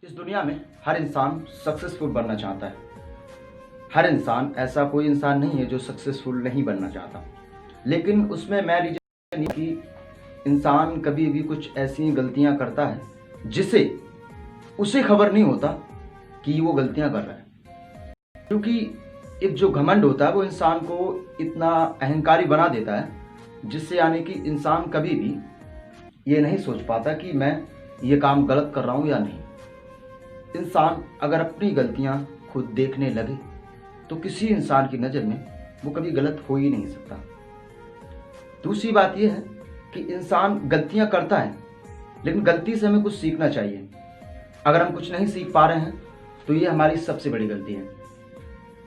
इस दुनिया में हर इंसान सक्सेसफुल बनना चाहता है। हर इंसान, ऐसा कोई इंसान नहीं है जो सक्सेसफुल नहीं बनना चाहता। लेकिन उसमें मैं रीजन कि इंसान कभी भी कुछ ऐसी गलतियां करता है जिसे उसे खबर नहीं होता कि वो गलतियां कर रहा है। क्योंकि एक जो घमंड होता है वो इंसान को इतना अहंकारी बना देता है जिससे यानी कि इंसान कभी भी ये नहीं सोच पाता कि मैं ये काम गलत कर रहा हूं या नहीं। इंसान अगर अपनी गलतियां खुद देखने लगे तो किसी इंसान की नज़र में वो कभी गलत हो ही नहीं सकता। दूसरी बात यह है कि इंसान गलतियां करता है लेकिन गलती से हमें कुछ सीखना चाहिए। अगर हम कुछ नहीं सीख पा रहे हैं तो ये हमारी सबसे बड़ी गलती है।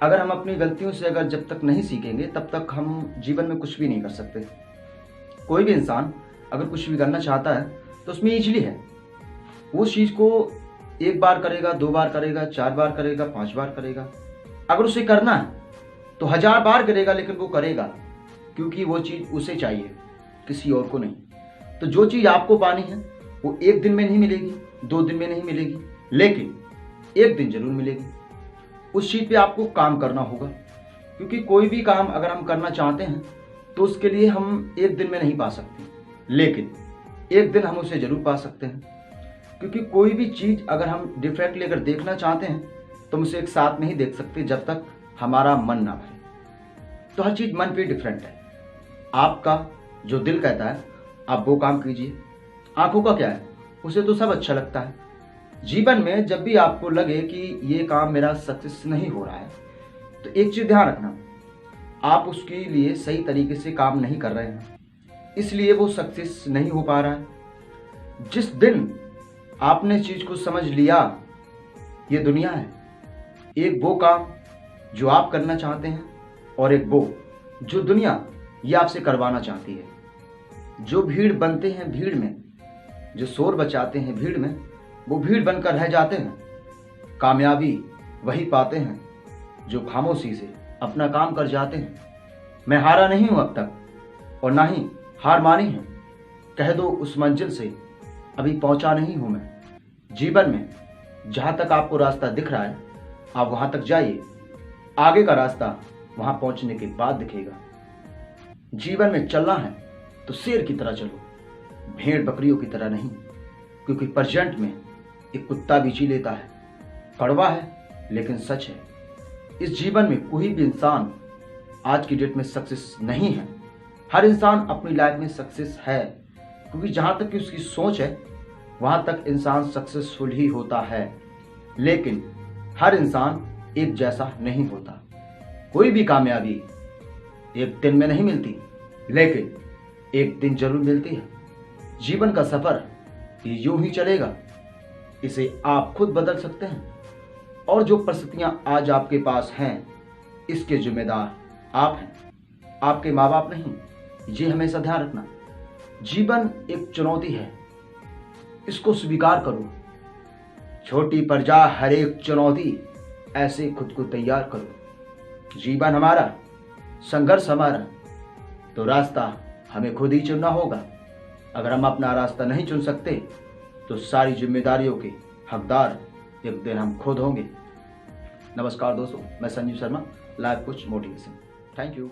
अगर हम अपनी गलतियों से अगर जब तक नहीं सीखेंगे तब तक हम जीवन में कुछ भी नहीं कर सकते। कोई भी इंसान अगर कुछ भी करना चाहता है तो उसमें ईजिली है। वो चीज़ को एक बार करेगा, 2 बार करेगा, 4 बार करेगा, 5 बार करेगा। अगर उसे करना है तो 1000 बार करेगा लेकिन वो करेगा, क्योंकि वो चीज़ उसे चाहिए, किसी और को नहीं। तो जो चीज़ आपको पानी है वो 1 दिन में नहीं मिलेगी, 2 दिन में नहीं मिलेगी, लेकिन 1 दिन जरूर मिलेगी। उस चीज़ पे आपको काम करना होगा, क्योंकि कोई भी काम अगर हम करना चाहते हैं तो उसके लिए हम 1 दिन में नहीं पा सकते, लेकिन 1 दिन हम उसे जरूर पा सकते हैं। क्योंकि कोई भी चीज़ अगर हम डिफरेंटली अगर देखना चाहते हैं तो हम उसे एक साथ नहीं देख सकते जब तक हमारा मन ना भरे। तो हर चीज़ मन पे डिफरेंट है। आपका जो दिल कहता है आप वो काम कीजिए। आंखों का क्या है, उसे तो सब अच्छा लगता है। जीवन में जब भी आपको लगे कि ये काम मेरा सक्सेस नहीं हो रहा है तो एक चीज़ ध्यान रखना, आप उसके लिए सही तरीके से काम नहीं कर रहे हैं, इसलिए वो सक्सेस नहीं हो पा रहा है। जिस दिन आपने चीज को समझ लिया ये दुनिया है, एक वो काम जो आप करना चाहते हैं और एक वो जो दुनिया ये आपसे करवाना चाहती है। जो भीड़ बनते हैं भीड़ में, जो शोर बचाते हैं भीड़ में, वो भीड़ बनकर रह जाते हैं। कामयाबी वही पाते हैं जो खामोशी से अपना काम कर जाते हैं। मैं हारा नहीं हूं अब तक और ना ही हार मानी है। कह दो उस मंजिल से अभी पहुंचा नहीं हूं मैं। जीवन में जहां तक आपको रास्ता दिख रहा है आप वहां तक जाइए, आगे का रास्ता वहां पहुंचने के बाद दिखेगा। जीवन में चलना है तो शेर की तरह चलो, भेड़ बकरियों की तरह नहीं, क्योंकि प्रेजेंट में एक कुत्ता भी जी लेता है। कड़वा है लेकिन सच है। इस जीवन में कोई भी इंसान आज की डेट में सक्सेस नहीं है। हर इंसान अपनी लाइफ में सक्सेस है, क्योंकि जहां तक कि उसकी सोच है वहां तक इंसान सक्सेसफुल ही होता है। लेकिन हर इंसान एक जैसा नहीं होता। कोई भी कामयाबी 1 दिन में नहीं मिलती, लेकिन 1 दिन जरूर मिलती है। जीवन का सफर ये यूं ही चलेगा, इसे आप खुद बदल सकते हैं। और जो परिस्थितियां आज आपके पास हैं इसके जिम्मेदार आप हैं, आपके माँ बाप नहीं। ये हमेशा ध्यान रखना। जीवन एक चुनौती है, इसको स्वीकार करो। छोटी पर जा हर एक चुनौती, ऐसे खुद को तैयार करो। जीवन हमारा, संघर्ष हमारा, तो रास्ता हमें खुद ही चुनना होगा। अगर हम अपना रास्ता नहीं चुन सकते तो सारी जिम्मेदारियों के हकदार एक दिन हम खुद होंगे। नमस्कार दोस्तों, मैं Sanjeev Sharma, life coach motivation. Thank you.